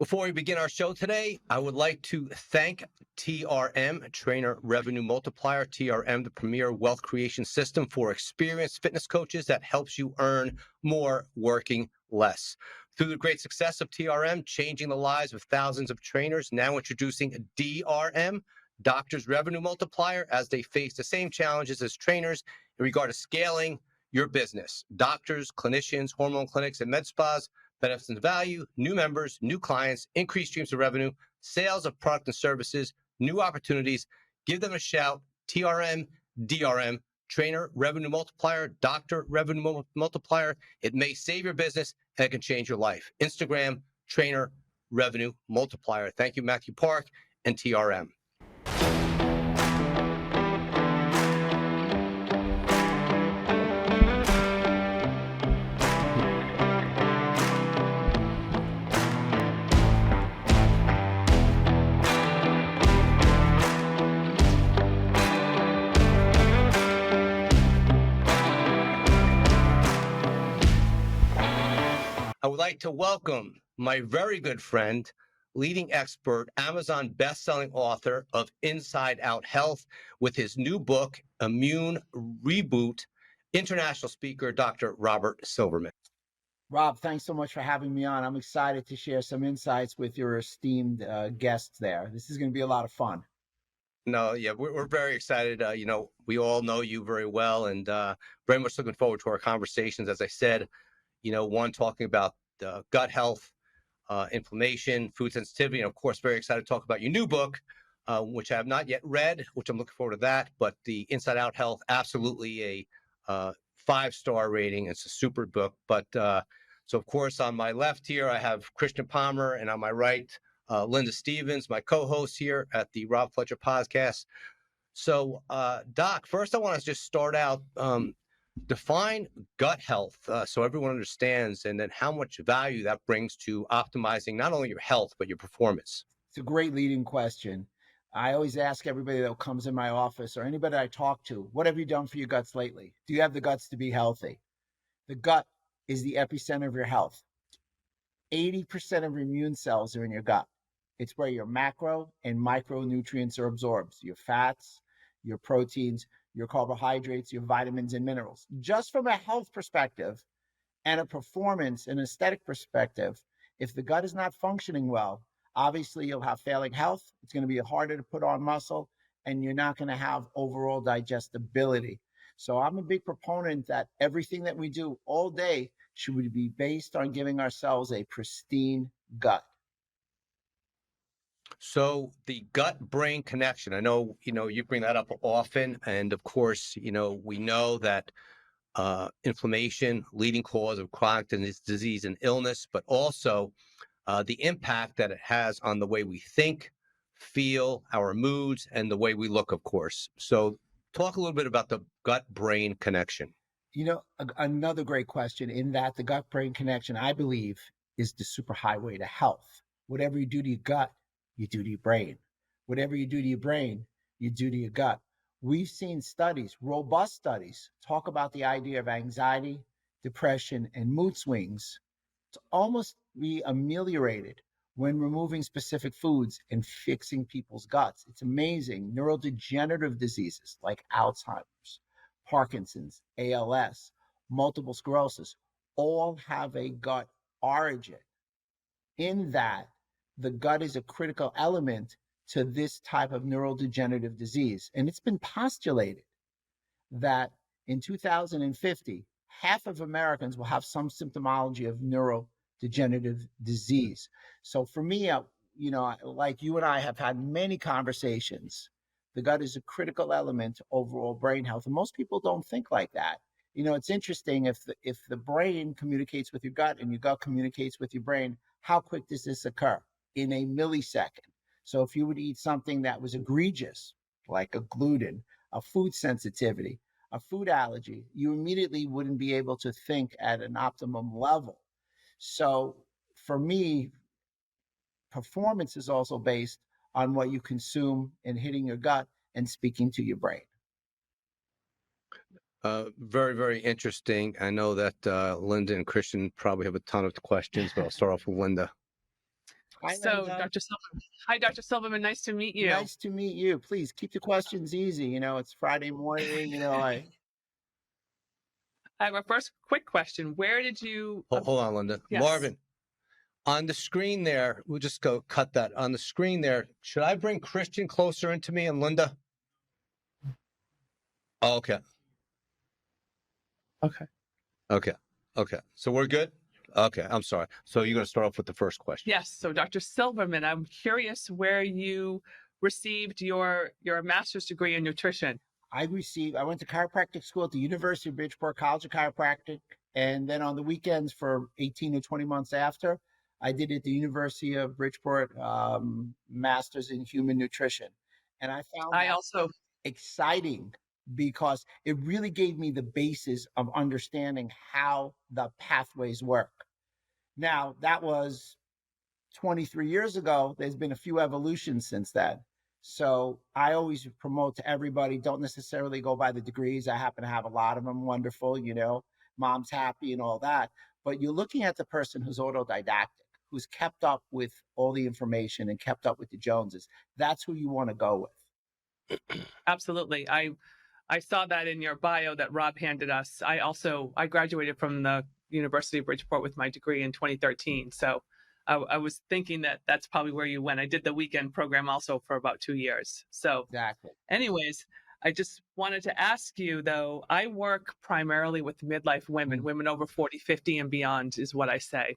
Before we begin our show today, I would like to thank TRM, Trainer Revenue Multiplier, TRM, the premier wealth creation system for experienced fitness coaches that helps you earn more working less. Through the great success of TRM, changing the lives of thousands of trainers, now introducing DRM, Doctors Revenue Multiplier, as they face the same challenges as trainers in regard to scaling your business. Doctors, clinicians, hormone clinics, and med spas, benefits and value, new members, new clients, increased streams of revenue, sales of product and services, new opportunities. Give them a shout. TRM, DRM, Trainer Revenue Multiplier, Doctor Revenue Multiplier. It may save your business and it can change your life. Instagram, Trainer Revenue Multiplier. Thank you, Matthew Park and TRM. I would like to welcome my very good friend, leading expert, Amazon best-selling author of Inside Out Health, with his new book, Immune Reboot, international speaker, Dr. Robert Silverman. Rob, thanks so much for having me on. I'm excited to share some insights with your esteemed guests there. This is going to be a lot of fun. No, yeah, we're very excited. We all know you very well, and very much looking forward to our conversations. As I said, one talking about gut health, inflammation, food sensitivity, and of course, very excited to talk about your new book, which I have not yet read, which I'm looking forward to that. But the Inside Out Health, absolutely a 5-star rating. It's a super book. But so, of course, on my left here, I have Christian Palmer, and on my right, Linda Stevens, my co-host here at the Rob Fletcher podcast. So, Doc, first I want to just start out. Define gut health so everyone understands, and then how much value that brings to optimizing not only your health, but your performance. It's a great leading question. I always ask everybody that comes in my office or anybody I talk to, what have you done for your guts lately? Do you have the guts to be healthy? The gut is the epicenter of your health. 80% of your immune cells are in your gut. It's where your macro and micronutrients are absorbed, your fats, your proteins, your carbohydrates, your vitamins and minerals. Just from a health perspective and a performance and aesthetic perspective, if the gut is not functioning well, obviously you'll have failing health. It's going to be harder to put on muscle, and you're not going to have overall digestibility. So I'm a big proponent that everything that we do all day should be based on giving ourselves a pristine gut. So the gut-brain connection, I know, you bring that up often. And of course, we know that inflammation, leading cause of chronic disease and illness, but also the impact that it has on the way we think, feel, our moods, and the way we look, of course. So talk a little bit about the gut-brain connection. Another great question, in that the gut-brain connection, I believe, is the superhighway to health. Whatever you do to your gut, you do to your brain. Whatever you do to your brain, you do to your gut. We've seen studies, robust studies, talk about the idea of anxiety, depression, and mood swings to almost be ameliorated when removing specific foods and fixing people's guts. It's amazing. Neurodegenerative diseases like Alzheimer's, Parkinson's, ALS, multiple sclerosis, all have a gut origin, in that the gut is a critical element to this type of neurodegenerative disease. And it's been postulated that in 2050, half of Americans will have some symptomology of neurodegenerative disease. So for me, like you and I have had many conversations, the gut is a critical element to overall brain health. And most people don't think like that. It's interesting, if the brain communicates with your gut and your gut communicates with your brain, how quick does this occur? In a millisecond. So if you would eat something that was egregious, like a gluten, a food sensitivity, a food allergy, you immediately wouldn't be able to think at an optimum level. So for me, performance is also based on what you consume and hitting your gut and speaking to your brain. Very, very interesting. I know that Linda and Christian probably have a ton of questions, but I'll start off with Linda. Hi, So, Linda. Dr. Silverman. Hi, Dr. Silverman. Nice to meet you. Nice to meet you. Please keep the questions easy. It's Friday morning. I have a first quick question. Where did you? Hold on, Linda. Yes. Marvin, on the screen there, we'll just go cut that. On the screen there, should I bring Christian closer into me and Linda? Oh, okay. Okay. Okay. So we're good? Okay. I'm sorry. So you're going to start off with the first question. Yes. So, Dr. Silverman, I'm curious where you received your master's degree in nutrition. I went to chiropractic school at the University of Bridgeport College of Chiropractic. And then on the weekends for 18 to 20 months after, I did at the University of Bridgeport, Masters in Human Nutrition. And I found I that also exciting because it really gave me the basis of understanding how the pathways work. Now, that was 23 years ago. There's been a few evolutions since then. So I always promote to everybody, don't necessarily go by the degrees. I happen to have a lot of them, wonderful, mom's happy and all that. But you're looking at the person who's autodidactic, who's kept up with all the information and kept up with the Joneses. That's who you want to go with. absolutely. I saw that in your bio that Rob handed us. I graduated from the University of Bridgeport with my degree in 2013. So I was thinking that that's probably where you went. I did the weekend program also for about 2 years. So Exactly. anyways, I just wanted to ask you though, I work primarily with midlife women, women over 40, 50 and beyond is what I say,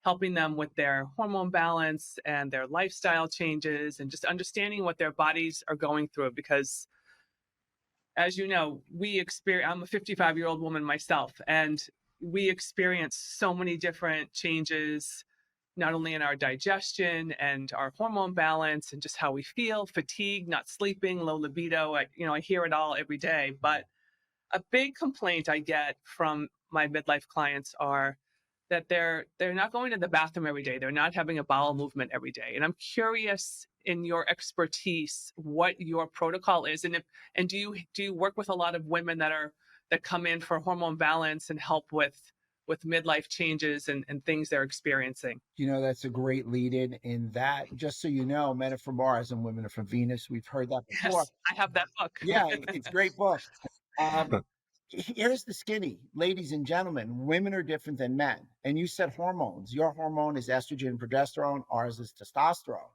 helping them with their hormone balance and their lifestyle changes and just understanding what their bodies are going through because as you know, I'm a 55-year-old woman myself, and we experience so many different changes, not only in our digestion and our hormone balance and just how we feel, fatigue, not sleeping, low libido. I hear it all every day. But a big complaint I get from my midlife clients are that they're not going to the bathroom every day. They're not having a bowel movement every day. And I'm curious in your expertise what your protocol is, and do you work with a lot of women that come in for hormone balance and help with midlife changes and things they're experiencing? That's a great lead in that. Just so you know, men are from Mars and women are from Venus. We've heard that before. Yes, I have that book. Yeah, it's a great book. Here's the skinny, ladies and gentlemen, women are different than men. And you said hormones. Your hormone is estrogen and progesterone. Ours is testosterone.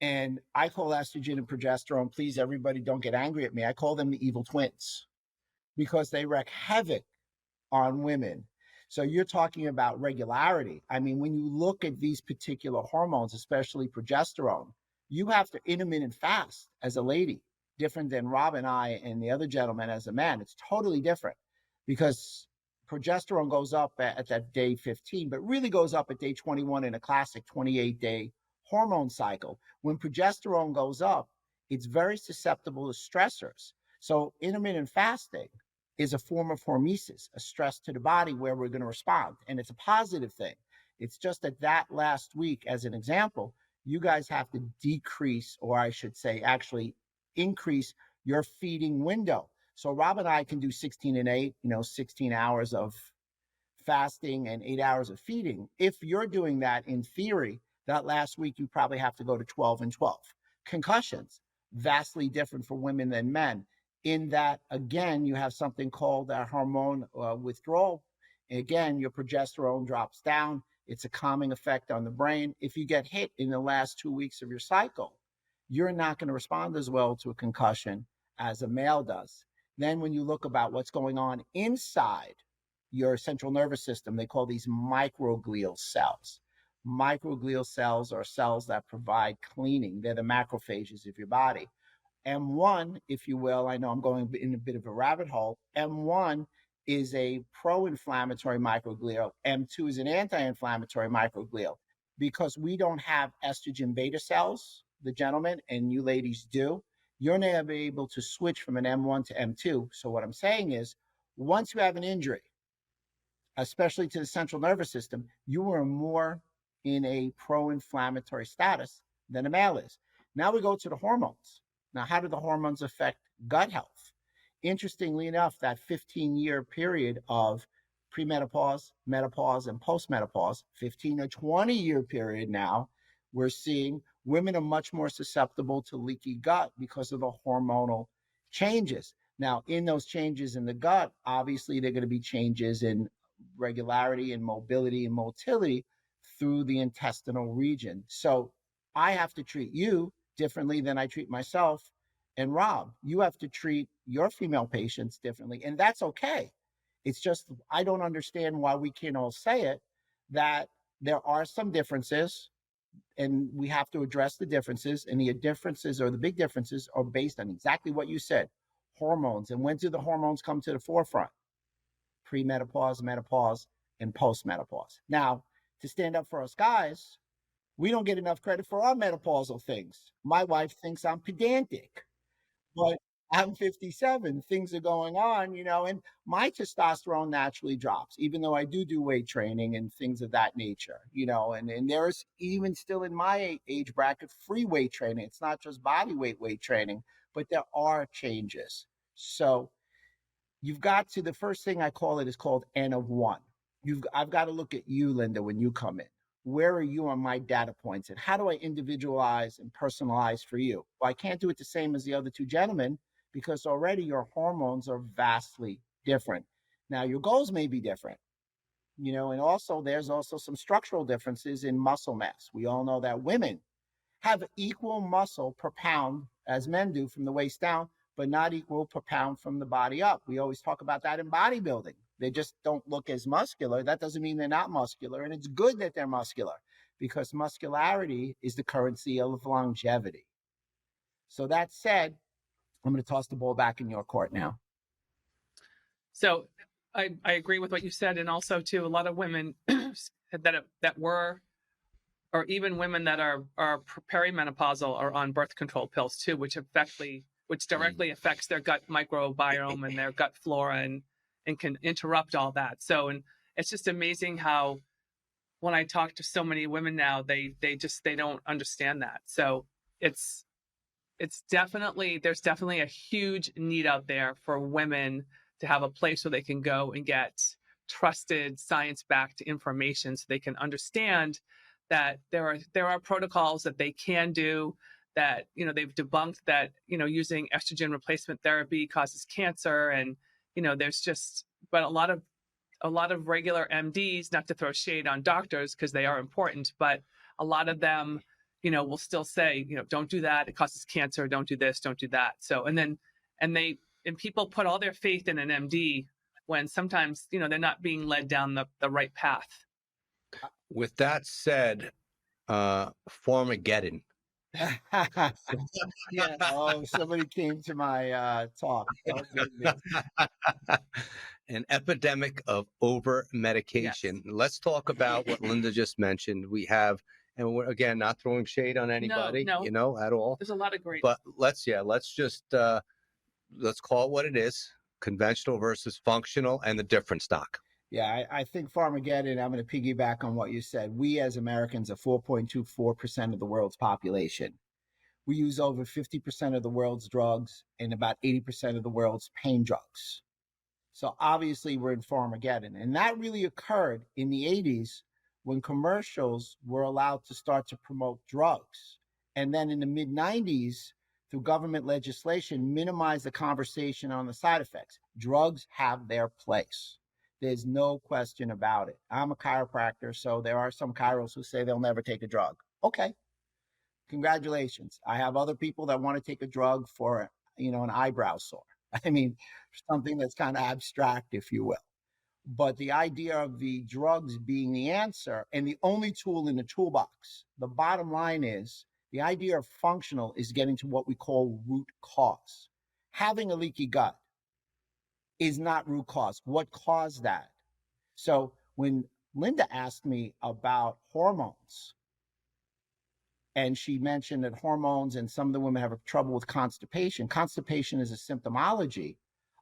And I call estrogen and progesterone, please, everybody don't get angry at me. I call them the evil twins because they wreak havoc on women. So you're talking about regularity. I mean, when you look at these particular hormones, especially progesterone, you have to intermittent fast as a lady, different than Rob and I and the other gentleman as a man. It's totally different because progesterone goes up at that day 15, but really goes up at day 21 in a classic 28-day hormone cycle. When progesterone goes up, it's very susceptible to stressors. So intermittent fasting is a form of hormesis, a stress to the body where we're going to respond. And it's a positive thing. It's just that last week, as an example, you guys have to decrease, or I should say, actually increase your feeding window. So Rob and I can do 16 and 8, 16 hours of fasting and 8 hours of feeding. If you're doing that in theory, that last week, you probably have to go to 12 and 12. Concussions, vastly different for women than men. In that, again, you have something called a hormone withdrawal. Again, your progesterone drops down. It's a calming effect on the brain. If you get hit in the last 2 weeks of your cycle, you're not going to respond as well to a concussion as a male does. Then when you look about what's going on inside your central nervous system, they call these microglial cells. Microglial cells are cells that provide cleaning. They're the macrophages of your body. M1, if you will, I know I'm going in a bit of a rabbit hole. M1 is a pro-inflammatory microglial. M2 is an anti-inflammatory microglial. Because we don't have estrogen beta cells, the gentlemen, and you ladies do, you're never able to switch from an M1 to M2. So what I'm saying is, once you have an injury, especially to the central nervous system, you are more in a pro-inflammatory status than a male is. Now we go to the hormones. Now, how do the hormones affect gut health? Interestingly enough, that 15-year period of premenopause, menopause, and postmenopause, 15 or 20-year period now, we're seeing women are much more susceptible to leaky gut because of the hormonal changes. Now, in those changes in the gut, obviously, there are going to be changes in regularity and mobility and motility through the intestinal region. So I have to treat you differently than I treat myself. And Rob, you have to treat your female patients differently. And that's okay. It's just, I don't understand why we can't all say it, that there are some differences and we have to address the differences. And the differences, or the big differences, are based on exactly what you said, hormones. And when do the hormones come to the forefront? Premenopause, menopause, and postmenopause. Now, to stand up for us guys, we don't get enough credit for our menopausal things. My wife thinks I'm pedantic, but I'm 57. Things are going on, and my testosterone naturally drops, even though I do weight training and things of that nature, and there's even still in my age bracket free weight training. It's not just body weight training, but there are changes. So you've got to, the first thing I call it is called N of 1. I've got to look at you, Linda, when you come in. Where are you on my data points? And how do I individualize and personalize for you? Well, I can't do it the same as the other two gentlemen because already your hormones are vastly different. Now, your goals may be different, and also there's also some structural differences in muscle mass. We all know that women have equal muscle per pound as men do from the waist down, but not equal per pound from the body up. We always talk about that in bodybuilding. They just don't look as muscular. That doesn't mean they're not muscular. And it's good that they're muscular because muscularity is the currency of longevity. So that said, I'm going to toss the ball back in your court now. So I agree with what you said. And also, too, a lot of women that were, or even women that are perimenopausal are on birth control pills, too, which directly affects their gut microbiome and their gut flora and can interrupt all that. So, and it's just amazing how when I talk to so many women now, they don't understand that. So there's definitely a huge need out there for women to have a place where they can go and get trusted science-backed information so they can understand that there are protocols that they can do, that they've debunked that using estrogen replacement therapy causes cancer, and there's just, but a lot of regular MDs, not to throw shade on doctors because they are important, but a lot of them will still say don't do that, it causes cancer, don't do this, don't do that. So and people put all their faith in an MD when sometimes they're not being led down the right path. With that said, Farmageddon. Yeah. Oh, somebody came to my talk. Oh, goodness. An epidemic of over medication. Yes. Let's talk about what Linda just mentioned. We have, and we're again not throwing shade on anybody, No. at all. There's a lot of great. But let's just let's call it what it is: conventional versus functional, and the difference, Doc. Yeah, I think Farmageddon, I'm going to piggyback on what you said. We as Americans are 4.24% of the world's population. We use over 50% of the world's drugs and about 80% of the world's pain drugs. So obviously we're in Farmageddon. And that really occurred in the 80s when commercials were allowed to start to promote drugs. And then in the mid 90s, through government legislation, minimize the conversation on the side effects. Drugs have their place. There's no question about it. I'm a chiropractor, so there are some chiros who say they'll never take a drug. Okay, congratulations. I have other people that want to take a drug for, an eyebrow sore. I mean, something that's kind of abstract, if you will. But the idea of the drugs being the answer and the only tool in the toolbox, the bottom line is the idea of functional is getting to what we call root cause. Having a leaky gut is not root cause. What caused that? So when Linda asked me about hormones, and she mentioned that hormones and some of the women have trouble with constipation. Constipation is a symptomology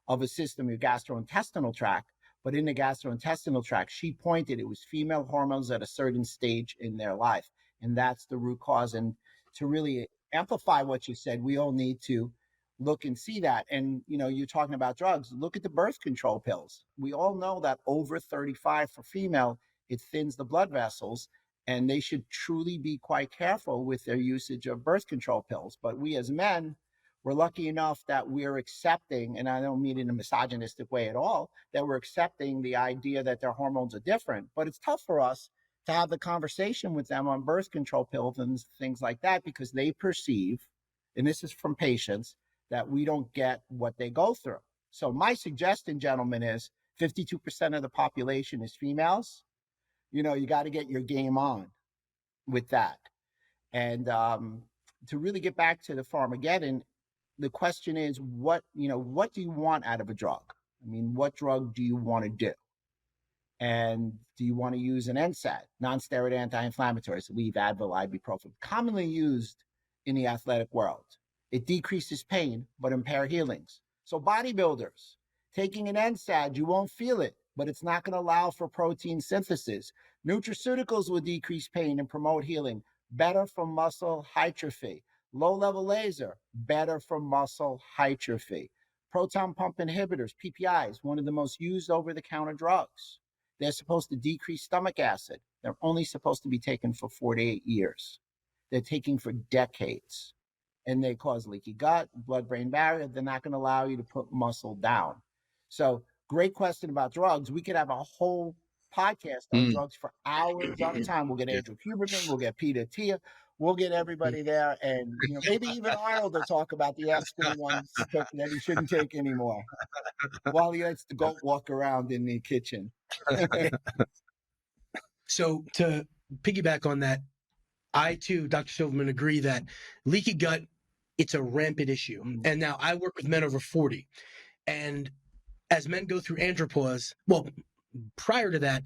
of a system, your gastrointestinal tract, but in the gastrointestinal tract, she pointed it was female hormones at a certain stage in their life. And that's the root cause. And to really amplify what you said, we all need to look and see that. And, you're talking about drugs. Look at the birth control pills. We all know that over 35 for female, it thins the blood vessels. and they should truly be quite careful with their usage of birth control pills. But we as men, we're lucky enough that we're accepting, and I don't mean it in a misogynistic way at all, that we're accepting the idea that their hormones are different. But it's tough for us to have the conversation with them on birth control pills and things like that, because they perceive, and this is from patients, that we don't get what they go through. So my suggestion, gentlemen, is 52% of the population is females. You know, you got to get your game on with that. And to really get back to the Farmageddon, the question is, what do you want out of a drug? I mean, what drug do you want to do? And do you want to use an NSAID, non-steroid anti-inflammatories, Aleve, Advil, ibuprofen, commonly used in the athletic world? It decreases pain, but impair healings. So bodybuilders, taking an NSAID, you won't feel it, but it's not going to allow for protein synthesis. Nutraceuticals will decrease pain and promote healing, better for muscle hypertrophy. Low-level laser, better for muscle hypertrophy. Proton pump inhibitors, PPIs, one of the most used over-the-counter drugs. They're supposed to decrease stomach acid. They're only supposed to be taken for 4 to 8 years. They're taken for decades. And they cause leaky gut, blood-brain barrier. They're not going to allow you to put muscle down. So great question about drugs. We could have a whole podcast on drugs for hours on time. We'll get Andrew Huberman. We'll get Peter Tia. We'll get everybody there. And maybe even Arnold will talk about the aspirin ones that he shouldn't take anymore while he lets the goat walk around in the kitchen. So to piggyback on that, I too, Dr. Silverman, agree that leaky gut, it's a rampant issue. And now I work with men over 40. And as men go through andropause, well, prior to that,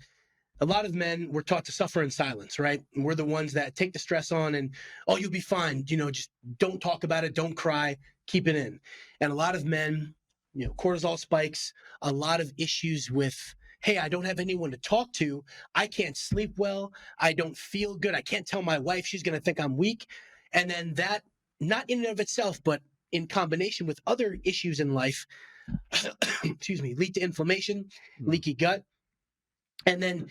a lot of men were taught to suffer in silence, right? And we're the ones that take the stress on and, oh, you'll be fine. Just don't talk about it. Don't cry. Keep it in. And a lot of men, cortisol spikes, a lot of issues with, hey, I don't have anyone to talk to. I can't sleep well. I don't feel good. I can't tell my wife. She's going to think I'm weak. And then that, not in and of itself, but in combination with other issues in life, excuse me, lead to inflammation, leaky gut. And then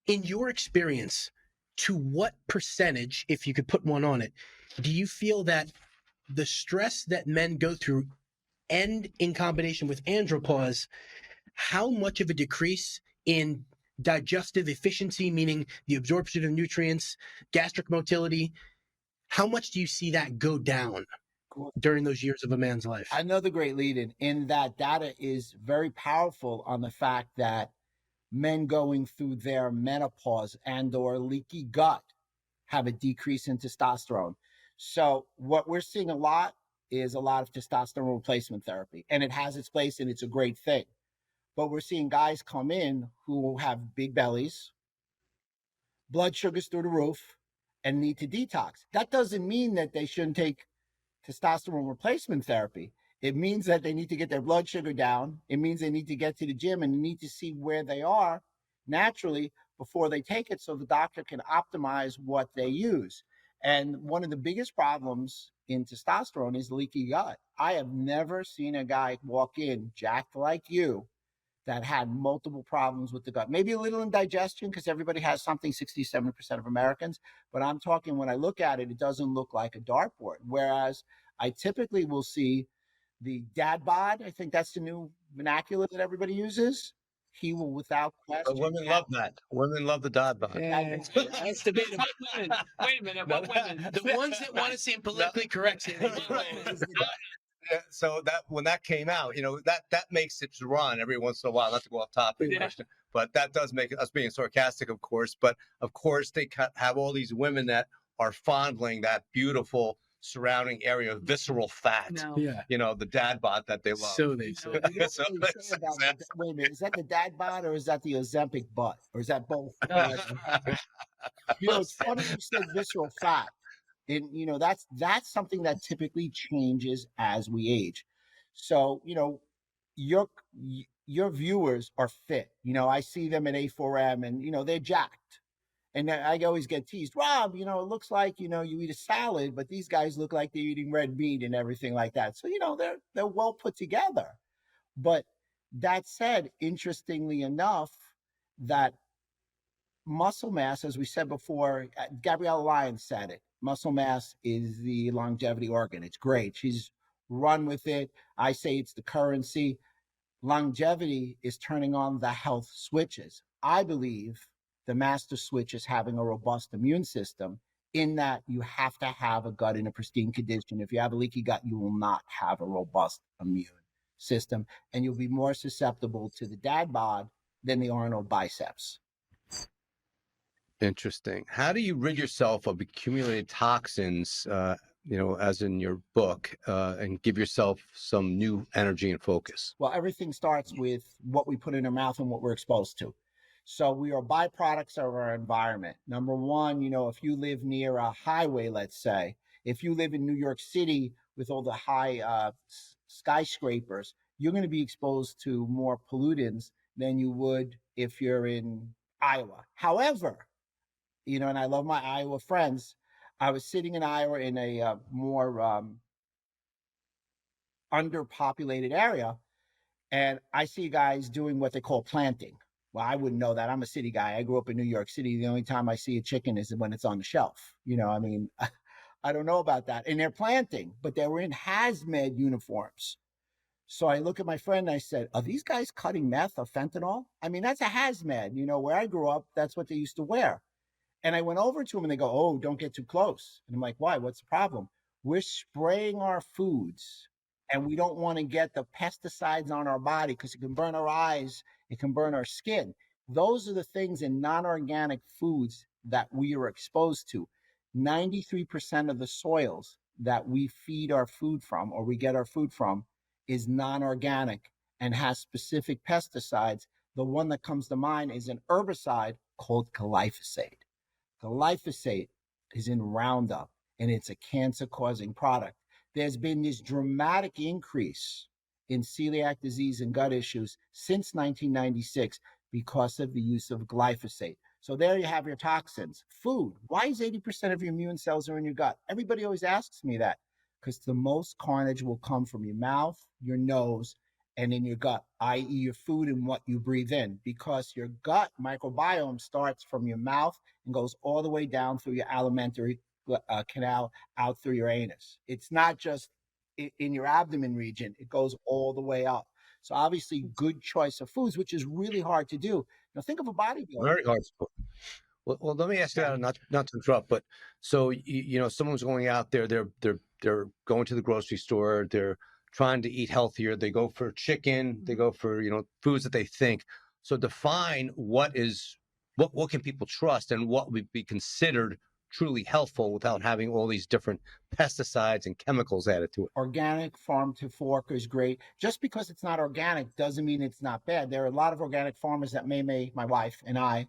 in your experience, to what percentage, if you could put one on it, do you feel that the stress that men go through and in combination with andropause, how much of a decrease in digestive efficiency, meaning the absorption of nutrients, gastric motility, how much do you see that go down during those years of a man's life? Another great lead in that data is very powerful on the fact that men going through their menopause and or leaky gut have a decrease in testosterone. So what we're seeing a lot is a lot of testosterone replacement therapy, and it has its place and it's a great thing. But we're seeing guys come in who have big bellies, blood sugars through the roof, and need to detox. That doesn't mean that they shouldn't take testosterone replacement therapy. It means that they need to get their blood sugar down. It means they need to get to the gym and need to see where they are naturally before they take it so the doctor can optimize what they use. And one of the biggest problems in testosterone is leaky gut. I have never seen a guy walk in jacked like you that had multiple problems with the gut. Maybe a little indigestion because everybody has something, 67% of Americans. But I'm talking, when I look at it, it doesn't look like a dartboard. Whereas I typically will see the dad bod. I think that's the new vernacular that everybody uses. He will, without question. But women love that. Women love the dad bod. That's debatable. What women? Wait a minute. What women? The ones that want to seem politically correct say they do. Yeah, so that when that came out, that makes it run every once in a while. Not to go off topic, but that does make us being sarcastic, of course. But of course, they have all these women that are fondling that beautiful surrounding area of visceral fat. No. Yeah. The dad bod that they love. So they say. Wait a minute, is that the dad bod or is that the Ozempic butt? Or is that both? It's funny you said visceral fat. And, that's something that typically changes as we age. So, your viewers are fit. I see them at A4M and, they're jacked. And I always get teased, Rob, it looks like, you eat a salad, but these guys look like they're eating red meat and everything like that. So, they're well put together. But that said, interestingly enough, that muscle mass, as we said before, Gabrielle Lyons said it. Muscle mass is the longevity organ. It's great. She's run with it. I say it's the currency. Longevity is turning on the health switches. I believe the master switch is having a robust immune system, in that you have to have a gut in a pristine condition. If you have a leaky gut, you will not have a robust immune system, and you'll be more susceptible to the dad bod than the Arnold biceps. Interesting. How do you rid yourself of accumulated toxins, as in your book, and give yourself some new energy and focus? Well, everything starts with what we put in our mouth and what we're exposed to. So we are byproducts of our environment. Number one, if you live near a highway, let's say, if you live in New York City with all the high skyscrapers, you're going to be exposed to more pollutants than you would if you're in Iowa. However, and I love my Iowa friends. I was sitting in Iowa in a more underpopulated area, and I see guys doing what they call planting. Well, I wouldn't know that. I'm a city guy. I grew up in New York City. The only time I see a chicken is when it's on the shelf. I don't know about that. And they're planting, but they were in hazmat uniforms. So I look at my friend and I said, are these guys cutting meth or fentanyl? That's a hazmat. Where I grew up, that's what they used to wear. And I went over to them and they go, oh, don't get too close. And I'm like, why? What's the problem? We're spraying our foods and we don't want to get the pesticides on our body because it can burn our eyes. It can burn our skin. Those are the things in non-organic foods that we are exposed to. 93% of the soils that we feed our food from, or we get our food from, is non-organic and has specific pesticides. The one that comes to mind is an herbicide called glyphosate. Glyphosate is in Roundup, and it's a cancer-causing product. There's been this dramatic increase in celiac disease and gut issues since 1996 because of the use of glyphosate. So there you have your toxins. Food. Why is 80% of your immune cells are in your gut? Everybody always asks me that, because the most carnage will come from your mouth, your nose, and in your gut, i.e. your food and what you breathe in, because your gut microbiome starts from your mouth and goes all the way down through your alimentary canal out through your anus. It's not just in your abdomen region, it goes all the way up. So obviously good choice of foods, which is really hard to do. Think of a bodybuilder. Very hard. Well, let me ask you that, not to interrupt, but so someone's going out there, they're going to the grocery store, they're trying to eat healthier, they go for chicken, they go for foods that they think. So define what can people trust and what would be considered truly healthful without having all these different pesticides and chemicals added to it. Organic farm to fork is great. Just because it's not organic doesn't mean it's not bad. There are a lot of organic farmers that my wife and I,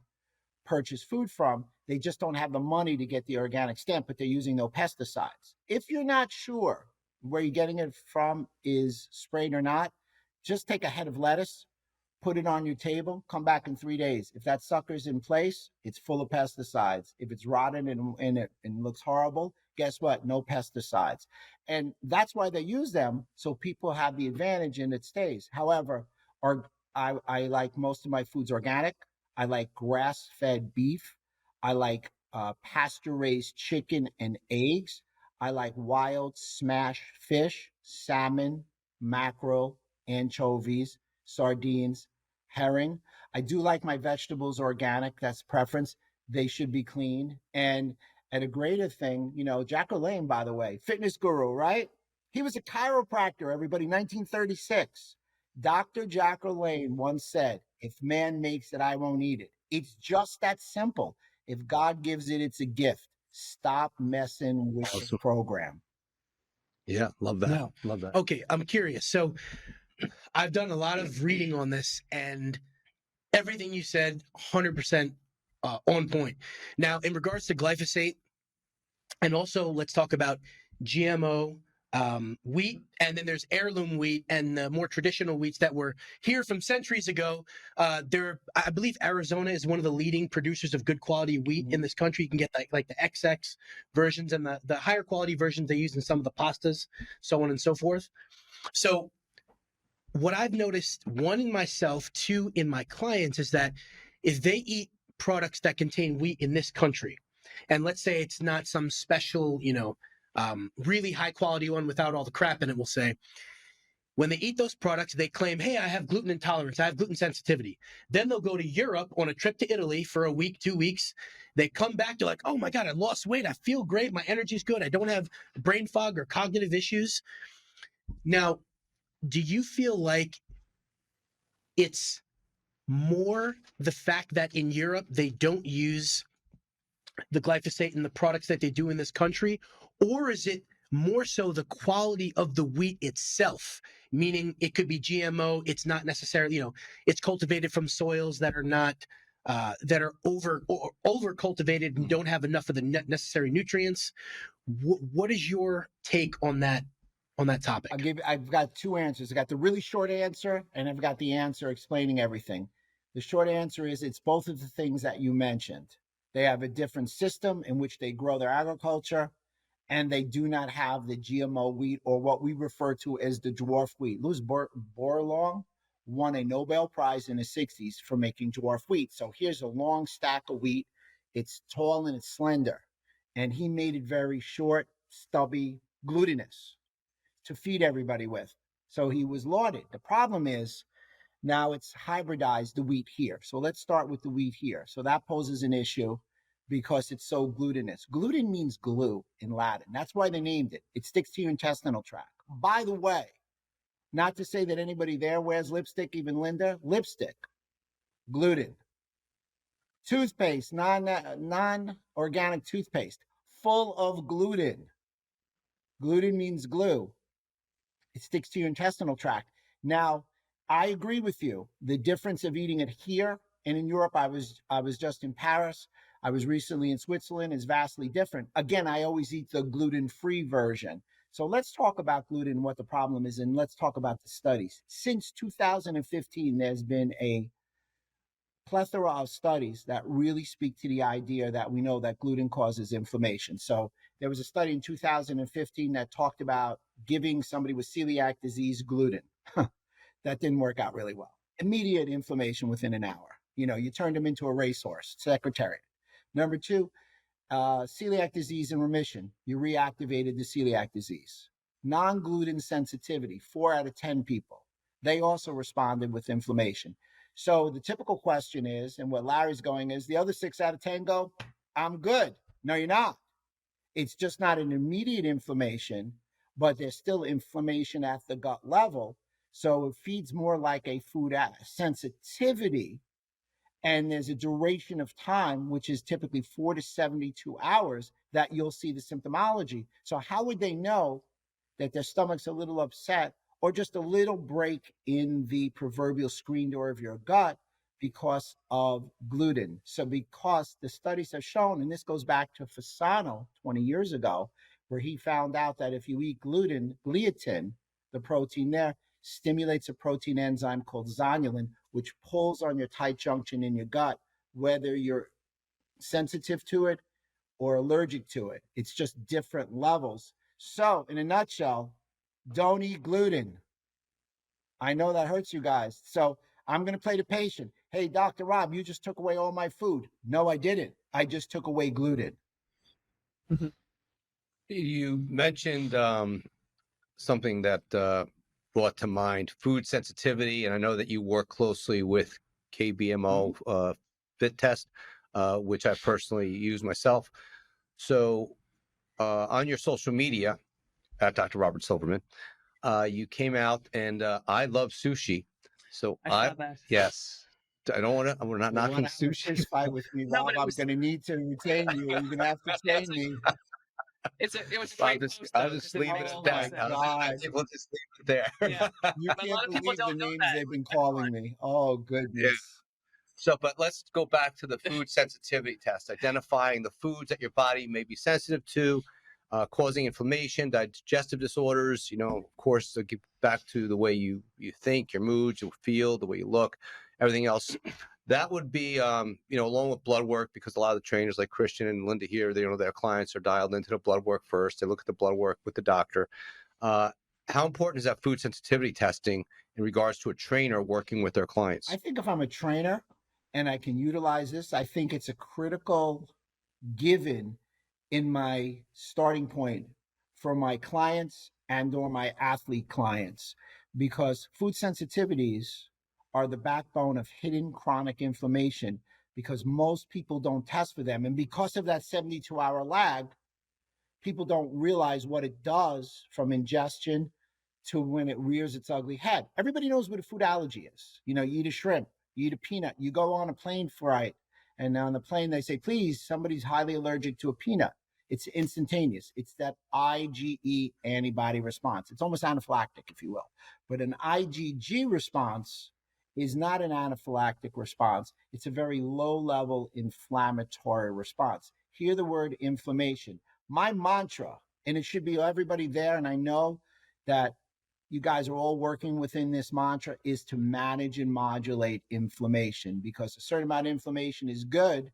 purchase food from. They just don't have the money to get the organic stamp, but they're using no pesticides. If you're not sure where you're getting it from is sprayed or not, just take a head of lettuce, put it on your table, come back in 3 days. If that sucker's in place, it's full of pesticides. If it's rotten and looks horrible, guess what? No pesticides. And that's why they use them, so people have the advantage and it stays. However, I like most of my foods organic. I like grass-fed beef. I like pasture-raised chicken and eggs. I like wild smashed fish, salmon, mackerel, anchovies, sardines, herring. I do like my vegetables organic. That's preference. They should be clean. And a greater thing, Jack LaLanne, by the way, fitness guru, right? He was a chiropractor, everybody, 1936. Dr. Jack LaLanne once said, if man makes it, I won't eat it. It's just that simple. If God gives it, it's a gift. Stop messing with the program. Yeah, love that. No. Love that. Okay, I'm curious. So I've done a lot of reading on this, and everything you said, 100% on point. Now, in regards to glyphosate, and also let's talk about GMO wheat, and then there's heirloom wheat and the more traditional wheats that were here from centuries ago. I believe Arizona is one of the leading producers of good quality wheat in this country. You can get like the XX versions and the higher quality versions they use in some of the pastas, so on and so forth. So what I've noticed, one in myself, two in my clients, is that if they eat products that contain wheat in this country, and let's say it's not some special, really high quality one without all the crap in it, we'll say, when they eat those products, they claim, hey, I have gluten intolerance, I have gluten sensitivity. Then they'll go to Europe on a trip to Italy for a week, 2 weeks. They come back, they're like, oh my God, I lost weight, I feel great, my energy's good, I don't have brain fog or cognitive issues. Now, do you feel like it's more the fact that in Europe they don't use the glyphosate in the products that they do in this country, or is it more so the quality of the wheat itself? Meaning it could be GMO, it's not necessarily, it's cultivated from soils that are not that are over cultivated and don't have enough of the necessary nutrients. What is your take on that topic? I've got two answers. I got the really short answer, and I've got the answer explaining everything. The short answer is it's both of the things that you mentioned. They have a different system in which they grow their agriculture, and they do not have the GMO wheat, or what we refer to as the dwarf wheat. Louis Bourlong won a Nobel Prize in the 60s for making dwarf wheat. So here's a long stack of wheat. It's tall and it's slender. And he made it very short, stubby, glutinous to feed everybody with. So he was lauded. The problem is now it's hybridized the wheat here. So let's start with the wheat here. So that poses an issue because it's so glutinous. Gluten means glue in Latin. That's why they named it. It sticks to your intestinal tract. By the way, not to say that anybody there wears lipstick, even Linda, lipstick, gluten. Toothpaste, non-organic toothpaste, full of gluten. Gluten means glue. It sticks to your intestinal tract. Now, I agree with you. The difference of eating it here and in Europe, I was just in Paris. I was recently in Switzerland, is vastly different. Again, I always eat the gluten-free version. So let's talk about gluten and what the problem is, and let's talk about the studies. Since 2015, there's been a plethora of studies that really speak to the idea that we know that gluten causes inflammation. So there was a study in 2015 that talked about giving somebody with celiac disease gluten. That didn't work out really well. Immediate inflammation within an hour. You turned them into a racehorse, secretariat. Number two, celiac disease in remission. You reactivated the celiac disease. Non-gluten sensitivity, 4 out of 10 people. They also responded with inflammation. So the typical question is, and what Larry's going is, the other 6 out of 10 go, I'm good. No, you're not. It's just not an immediate inflammation, but there's still inflammation at the gut level. So it feeds more like a food sensitivity. And there's a duration of time, which is typically 4 to 72 hours, that you'll see the symptomology. So how would they know that their stomach's a little upset or just a little break in the proverbial screen door of your gut because of gluten? So because the studies have shown, and this goes back to Fasano 20 years ago, where he found out that if you eat gluten, gliadin, the protein there, stimulates a protein enzyme called zonulin, which pulls on your tight junction in your gut, whether you're sensitive to it or allergic to it. It's just different levels. So in a nutshell, don't eat gluten. I know that hurts you guys. So I'm going to play the patient. Hey, Dr. Rob, you just took away all my food. No, I didn't. I just took away gluten. Mm-hmm. You mentioned something that brought to mind food sensitivity, and I know that you work closely with KBMO fit test, which I personally use myself. So on your social media at Dr. Robert Silverman, you came out and I love sushi. So I saw that. yes, I don't want to. We're not knocking sushi. Fist fight with me, No, Rob. but I'm going to need to retain you. You're going to have to train me. It was a great post, though, I'll just leave it at that. We'll just leave it there. Yeah. You But a can't lot of people believe the don't know names that. they've been calling me. Oh, goodness. So, but let's go back to the food sensitivity test, identifying the foods that your body may be sensitive to, causing inflammation, digestive disorders, of course, to get back to the way you think, your moods, you feel, the way you look, everything else. That would be, along with blood work, because a lot of the trainers like Christian and Linda here, their clients are dialed into the blood work first. They look at the blood work with the doctor. How important is that food sensitivity testing in regards to a trainer working with their clients? I think if I'm a trainer and I can utilize this. I think it's a critical given in my starting point for my clients and or my athlete clients, because food sensitivities are the backbone of hidden chronic inflammation, because most people don't test for them. And because of that 72-hour lag, people don't realize what it does from ingestion to when it rears its ugly head. Everybody knows what a food allergy is. You eat a shrimp, you eat a peanut, you go on a plane flight, and on the plane they say, please, somebody's highly allergic to a peanut. It's instantaneous. It's that IgE antibody response. It's almost anaphylactic, if you will. But an IgG response is not an anaphylactic response. It's a very low-level inflammatory response. Hear the word inflammation. My mantra, and it should be everybody there, and I know that you guys are all working within this mantra, is to manage and modulate inflammation, because a certain amount of inflammation is good.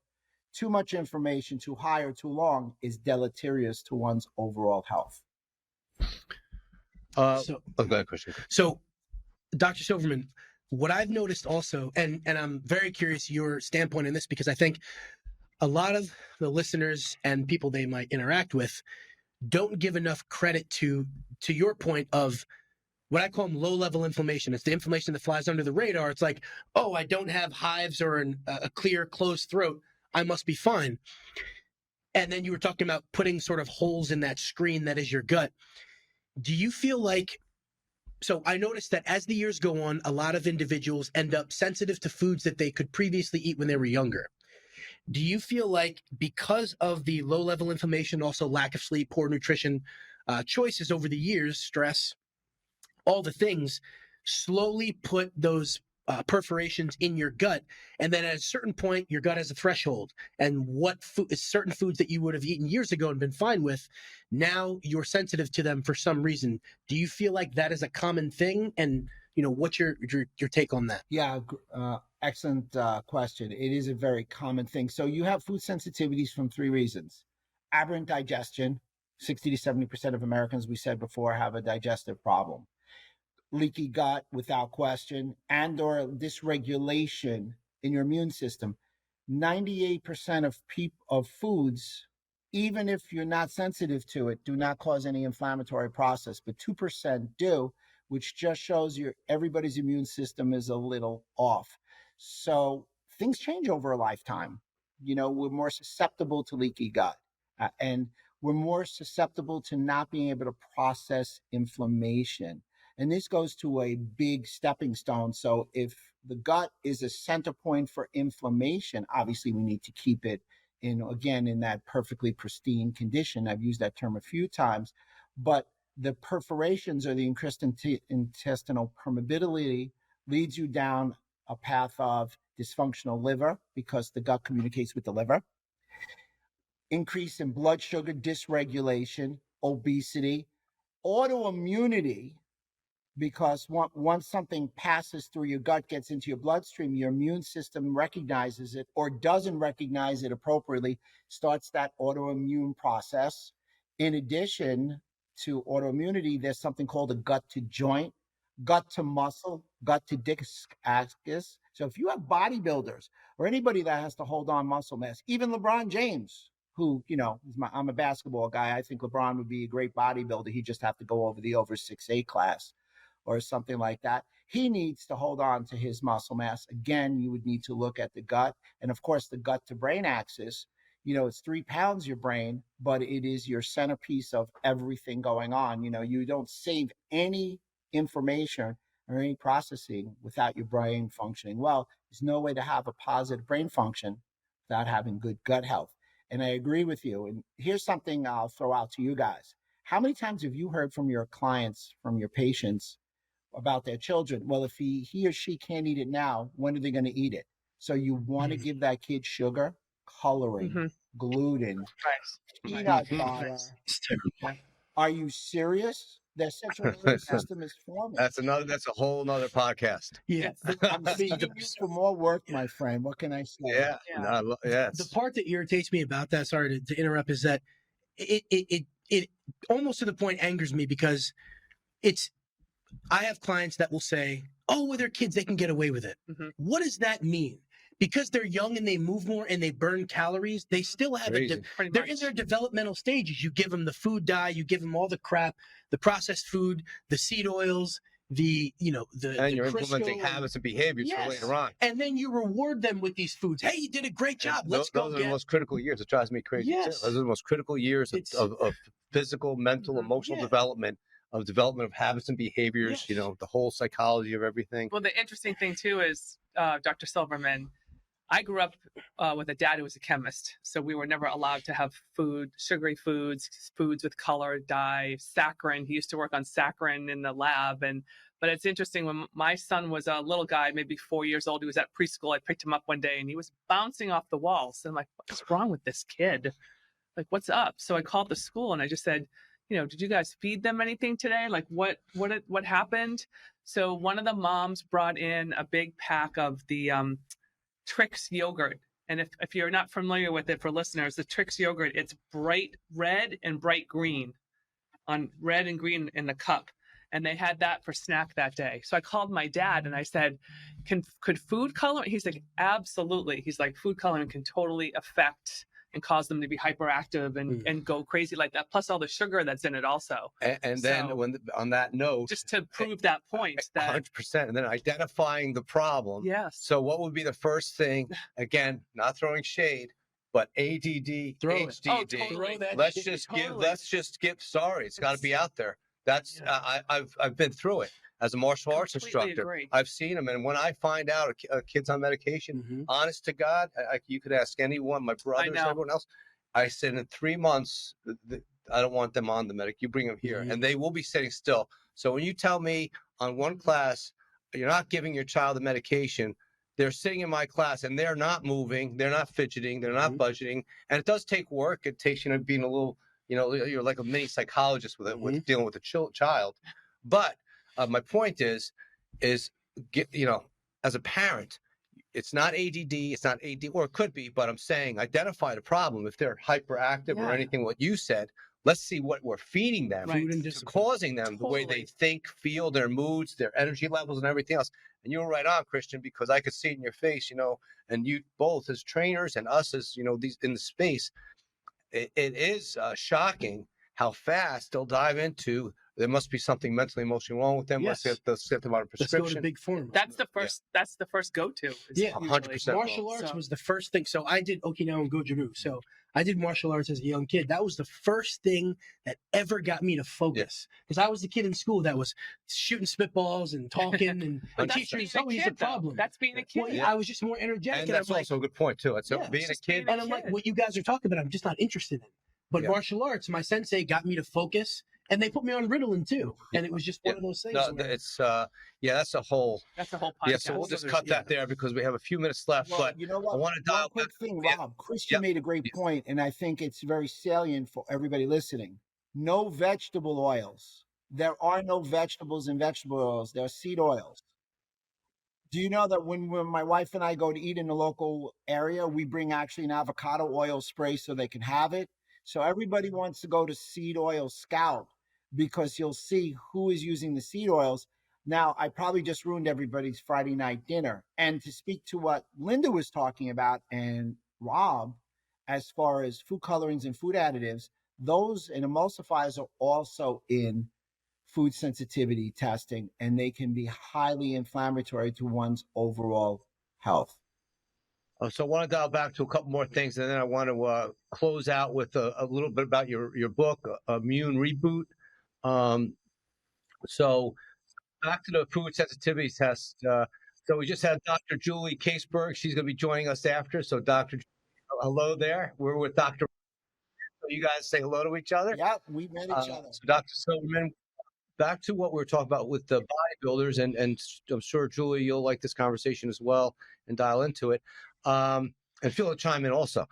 Too much inflammation, too high or too long, is deleterious to one's overall health. Go ahead, Christian. So, Dr. Silverman, what I've noticed also, and I'm very curious your standpoint on this, because I think a lot of the listeners and people they might interact with don't give enough credit to your point of what I call low-level inflammation. It's the inflammation that flies under the radar. It's like, oh, I don't have hives or a clear, closed throat. I must be fine. And then you were talking about putting sort of holes in that screen that is your gut. Do you feel like, so I noticed that as the years go on, a lot of individuals end up sensitive to foods that they could previously eat when they were younger. Do you feel like because of the low-level inflammation, also lack of sleep, poor nutrition, choices over the years, stress, all the things, slowly put those perforations in your gut, and then at a certain point, your gut has a threshold, and certain foods that you would have eaten years ago and been fine with, now you're sensitive to them for some reason. Do you feel like that is a common thing? And what's your take on that? Yeah, excellent question. It is a very common thing. So you have food sensitivities from 3 reasons: aberrant digestion. 60 to 70% of Americans, we said before, have a digestive problem. Leaky gut, without question, and or dysregulation in your immune system. 98% of foods, even if you're not sensitive to it, do not cause any inflammatory process, but 2% do, which just shows everybody's immune system is a little off. So things change over a lifetime. We're more susceptible to leaky gut, and we're more susceptible to not being able to process inflammation. And this goes to a big stepping stone. So if the gut is a center point for inflammation, obviously we need to keep it in that perfectly pristine condition. I've used that term a few times, but the perforations or the intestinal permeability leads you down a path of dysfunctional liver, because the gut communicates with the liver, increase in blood sugar dysregulation, obesity, autoimmunity, because once something passes through your gut, gets into your bloodstream, your immune system recognizes it or doesn't recognize it appropriately, starts that autoimmune process. In addition to autoimmunity, there's something called a gut to joint, gut to muscle, gut to disc axis. So if you have bodybuilders or anybody that has to hold on muscle mass, even LeBron James, who, I'm a basketball guy. I think LeBron would be a great bodybuilder. He'd just have to go over the over 6'8" class or something like that. He needs to hold on to his muscle mass. Again, you would need to look at the gut. And of course, the gut to brain axis, it's 3 pounds, your brain, but it is your centerpiece of everything going on. You don't save any information or any processing without your brain functioning well. There's no way to have a positive brain function without having good gut health. And I agree with you. And here's something I'll throw out to you guys. How many times have you heard from your clients, from your patients, about their children? Well, if he or she can't eat it now, when are they going to eat it? So you want to give that kid sugar, coloring, gluten, peanut butter. It's terrible. Are you serious? Their central nervous system is forming. That's a whole nother podcast. Yeah. I'm saving you for more work, my friend. What can I say? Yeah. The part that irritates me about that, sorry to interrupt, is that it almost to the point angers me, because I have clients that will say, oh, with their kids, they can get away with it. What does that mean? because they're young and they move more and they burn calories, they still have Crazy. Pretty they're much. in their developmental stages. You give them the food dye, you give them all the crap, the processed food, the seed oils, the And you're Crisco implementing and- habits and behaviors for Yes. later on. And then you reward them with these foods. Hey, you did a great job. And Let's go those are get the most critical years. It drives me crazy Yes. too. Those are the most critical years It's- of physical, mental, Mhm. emotional Yeah. development of habits and behaviors. Yes. The whole psychology of everything. Well, the interesting thing too is, Dr. Silverman, I grew up with a dad who was a chemist, so we were never allowed to have sugary foods with color, dye, saccharin. He used to work on saccharin in the lab, but it's interesting, when my son was a little guy, maybe 4 years old, he was at preschool. I picked him up one day and he was bouncing off the walls. And I'm like, what's wrong with this kid? Like, what's up? So I called the school and I just said, did you guys feed them anything today? Like, what happened? So one of the moms brought in a big pack of the Trix yogurt. And if you're not familiar with it, for listeners, the Trix yogurt, it's bright red and bright green, on red and green in the cup. And they had that for snack that day. So I called my dad and I said, could food coloring? He's like, absolutely. He's like, food coloring can totally affect and cause them to be hyperactive and go crazy like that. Plus all the sugar that's in it also. And then So- on that note, Just to prove that point that 100%, and then identifying the problem. yes. So what would be the first thing? Again, not throwing shade, but ADD, Throw it. HDD. Oh, totally. Throw that Let's shit. just Totally. give. Sorry, it's got to be out there. That's Yeah. I've been through it as a martial arts Completely instructor. agree. I've seen them, and when I find out a kid's on medication, Mhm. honest to God, you could ask anyone, my brothers, know. everyone else. I said in 3 months, I don't want them on the medic. You bring them here, Mhm. and they will be sitting still. So when you tell me on one class you're not giving your child the medication, they're sitting in my class and they're not moving, they're not fidgeting, they're not Mhm. budgeting, and it does take work. It takes being a little, you're like a mini psychologist with it, with dealing with a child. But my point is as a parent, it's not ADD, it's not AD, or it could be, but I'm saying identify the problem. If they're hyperactive or Yeah. anything, what you said, let's see what we're feeding them, Right. Food and to discipline. causing them the way they Totally. think, feel, their moods, their energy levels, and everything else. And you were right on, Christian, because I could see it in your face, and you both as trainers and us as, these in the space, it is shocking how fast they'll dive into. There must be something mentally, emotionally wrong with them. Yes. Let's get them on a Let's go to prescription. big pharma. That's the first. That's the first go-to. is Yeah, usually- 100%. Martial arts So- was the first thing. So I did Okinawa and Goju-Ryu. So I did martial arts as a young kid. That was the first thing that ever got me to focus. Because I was the kid in school that was shooting spitballs and talking, and But the that's teachers being a always kid, a problem. though. That's being a kid. Well, yeah, I was just more energetic. And And that's I'm like, also a good point too. It's Yeah, being a just kid. being and I'm like, kid. what you guys are talking about, I'm just not interested in. But Yeah. martial arts, my sensei got me to focus, and they put me on Ritalin too. And it was just one Yeah. of those things. No, where- it's that's a whole. That's a whole podcast. Yeah, so we'll just So cut there's- that there because we have a few minutes left. Well, But you know what? I want to dial One quick back. thing, Yeah. Rob. Christian Yep. made a great point, and I think it's very salient for everybody listening. No vegetable oils. There are no vegetables in vegetable oils. There are seed oils. Do you know that when my wife and I go to eat in the local area, we bring actually an avocado oil spray so they can have it? So everybody wants to go to Seed Oil Scout because you'll see who is using the seed oils. Now, I probably just ruined everybody's Friday night dinner. And to speak to what Linda was talking about and Rob, as far as food colorings and food additives, those and emulsifiers are also in food sensitivity testing, and they can be highly inflammatory to one's overall health. So I want to dial back to a couple more things, and then I want to close out with a little bit about your book, Immune Reboot. So back to the food sensitivity test. So we just had Dr. Julie Caseberg. She's going to be joining us after. So Dr. Hello there. We're with Dr. So you guys say hello to each other. Yeah, we met each other. So Dr. Silverman, back to what we were talking about with the bodybuilders, and I'm sure, Julie, you'll like this conversation as well and dial into it. And feel to chime in also.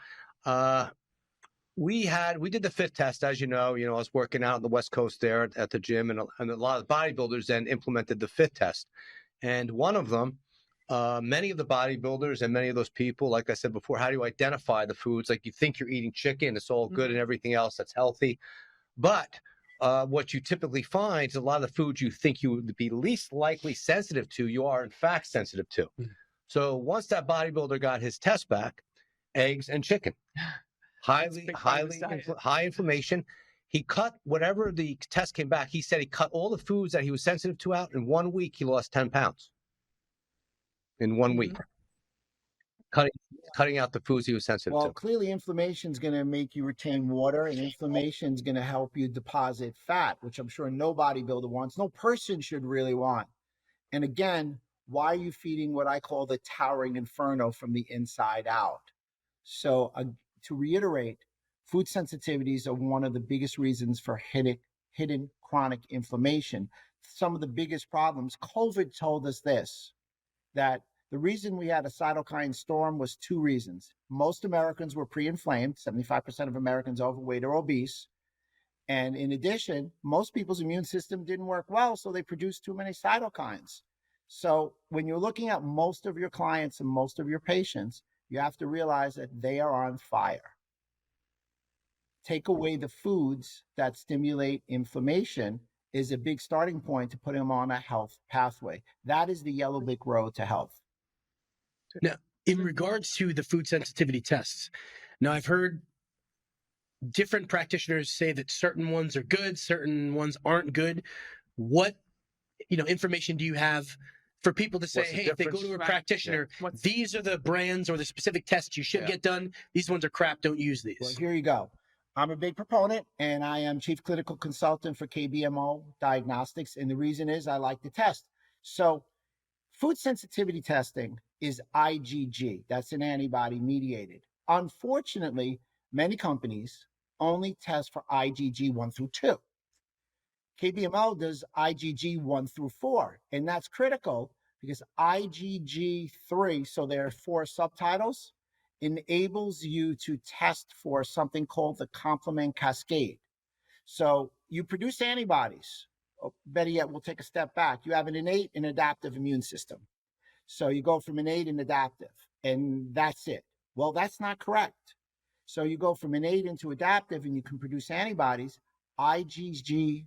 We did the fit test, as you know. I was working out on the West Coast there at the gym, and a lot of bodybuilders then implemented the fit test. And one of them, many of the bodybuilders and many of those people, like I said before, how do you identify the foods? Like you think you're eating chicken, it's all good and everything else that's healthy. But what you typically find is a lot of the foods you think you would be least likely sensitive to, you are in fact sensitive to. So once that bodybuilder got his test back, eggs and chicken, a big part of his diet. high inflammation. He cut whatever the test came back. He said he cut all the foods that he was sensitive to out. In 1 week, he lost 10 pounds. In 1 week, cutting out the foods he was sensitive Well, to. clearly inflammation is going to make you retain water, and inflammation is going to help you deposit fat, which I'm sure no bodybuilder wants. No person should really want. And again, why are you feeding what I call the towering inferno from the inside out? So to reiterate, food sensitivities are one of the biggest reasons for hidden chronic inflammation. Some of the biggest problems, COVID told us this, that the reason we had a cytokine storm was 2 reasons. Most Americans were pre-inflamed, 75% of Americans overweight or obese. And in addition, most people's immune system didn't work well, so they produced too many cytokines. So when you're looking at most of your clients and most of your patients, you have to realize that they are on fire. Take away the foods that stimulate inflammation is a big starting point to put them on a health pathway. That is the yellow brick road to health. Now, in regards to the food sensitivity tests, now I've heard different practitioners say that certain ones are good, certain ones aren't good. What, information do you have for people to say, hey, if they go to a practitioner, these are the brands or the specific tests you should get done. These ones are crap. Don't use these. Well, here you go. I'm a big proponent, and I am chief clinical consultant for KBMO Diagnostics. And the reason is I like to test. So food sensitivity testing is IgG. That's an antibody mediated. Unfortunately, many companies only test for IgG 1 through 2. KBMO does IgG 1 through 4, and that's critical because IgG 3, so there are 4 subtitles, enables you to test for something called the complement cascade. So you produce antibodies. Oh, better yet, we'll take a step back. You have an innate and adaptive immune system. So you go from innate and adaptive, and that's it. Well, that's not correct. So you go from innate into adaptive, and you can produce antibodies. IgG3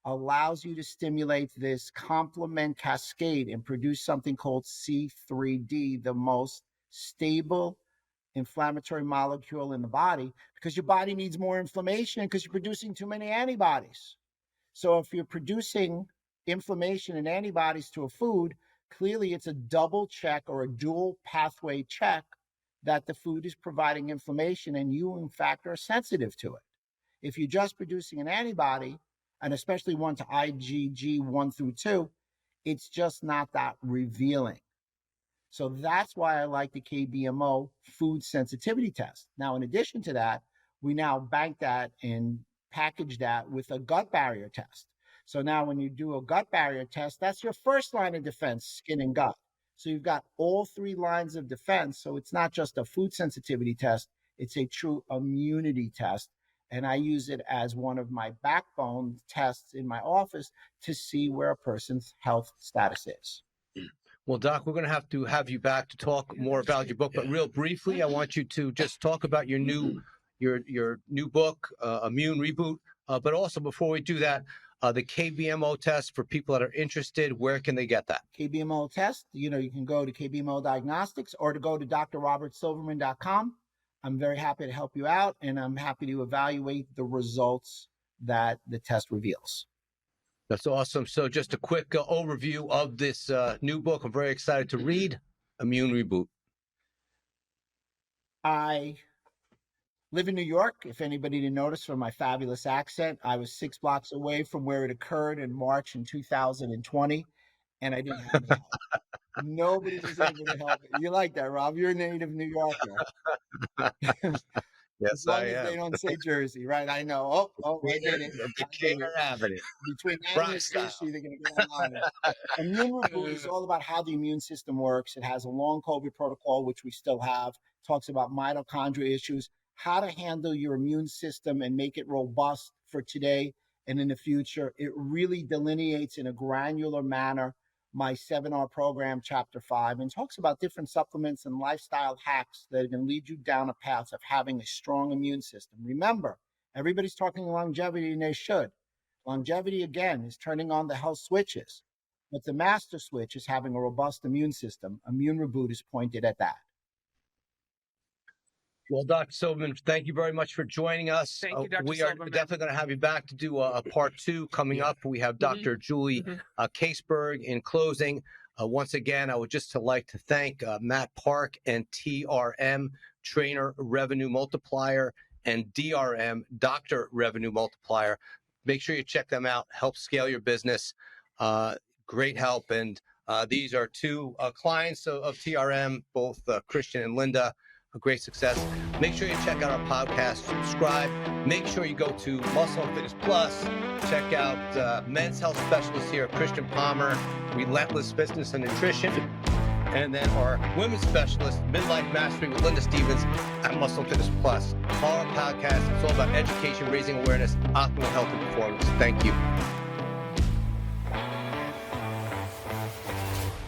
allows you to stimulate this complement cascade and produce something called C3d, the most stable inflammatory molecule in the body, because your body needs more inflammation because you're producing too many antibodies. So if you're producing inflammation and antibodies to a food, clearly it's a double check or a dual pathway check that the food is providing inflammation and you, in fact, are sensitive to it. If you're just producing an antibody, and especially one to IgG 1 through 2, it's just not that revealing. So that's why I like the KBMO food sensitivity test. Now, in addition to that, we now bank that and package that with a gut barrier test. So now when you do a gut barrier test, that's your first line of defense, skin and gut. So you've got all 3 lines of defense. So it's not just a food sensitivity test, it's a true immunity test. And I use it as one of my backbone tests in my office to see where a person's health status is. Well, Doc, we're going to have you back to talk more about your book, but real briefly, I want you to just talk about your new book, Immune Reboot. But also, before we do that, the KBMO test for people that are interested, where can they get that? KBMO test, you can go to KBMO Diagnostics or to go to drrobertsilverman.com. I'm very happy to help you out, and I'm happy to evaluate the results that the test reveals. That's awesome. So just a quick overview of this new book. I'm very excited to read, Immune Reboot. I live in New York. If anybody didn't notice from my fabulous accent, I was 6 blocks away from where it occurred in March in 2020, and I didn't have any help. Nobody was able to help me. You like that, Rob? You're a native New Yorker. Yes, as long I as am. they don't say Jersey, right? I know. I did it. Between now and Jersey, they're going to get on it. Immune Reboot is all about how the immune system works. It has a long COVID protocol, which we still have. Talks about mitochondria issues, how to handle your immune system and make it robust for today and in the future. It really delineates in a granular manner my 7R program, Chapter 5, and talks about different supplements and lifestyle hacks that are going to lead you down a path of having a strong immune system. Remember, everybody's talking longevity, and they should. Longevity, again, is turning on the health switches. But the master switch is having a robust immune system. Immune reboot is pointed at that. Well, Dr. Silverman, thank you very much for joining us. Thank you, Dr. We are Silverman. definitely going to have you back to do a part 2 coming up. We have Dr. Julie Caseberg in closing. Once again, I would just like to thank Matt Park and TRM, Trainer Revenue Multiplier, and DRM, Doctor Revenue Multiplier. Make sure you check them out. Help scale your business. Great help. And these are 2 clients of TRM, both Christian and Linda. A great success. Make sure you check out our podcast, subscribe. Make sure you go to Muscle and Fitness Plus. Check out men's health specialist here, Christian Palmer, Relentless Fitness and Nutrition. And then our women's specialist, Midlife Mastery with Linda Stevens at Muscle and Fitness Plus. All our podcasts, it's all about education, raising awareness, optimal health and performance. Thank you.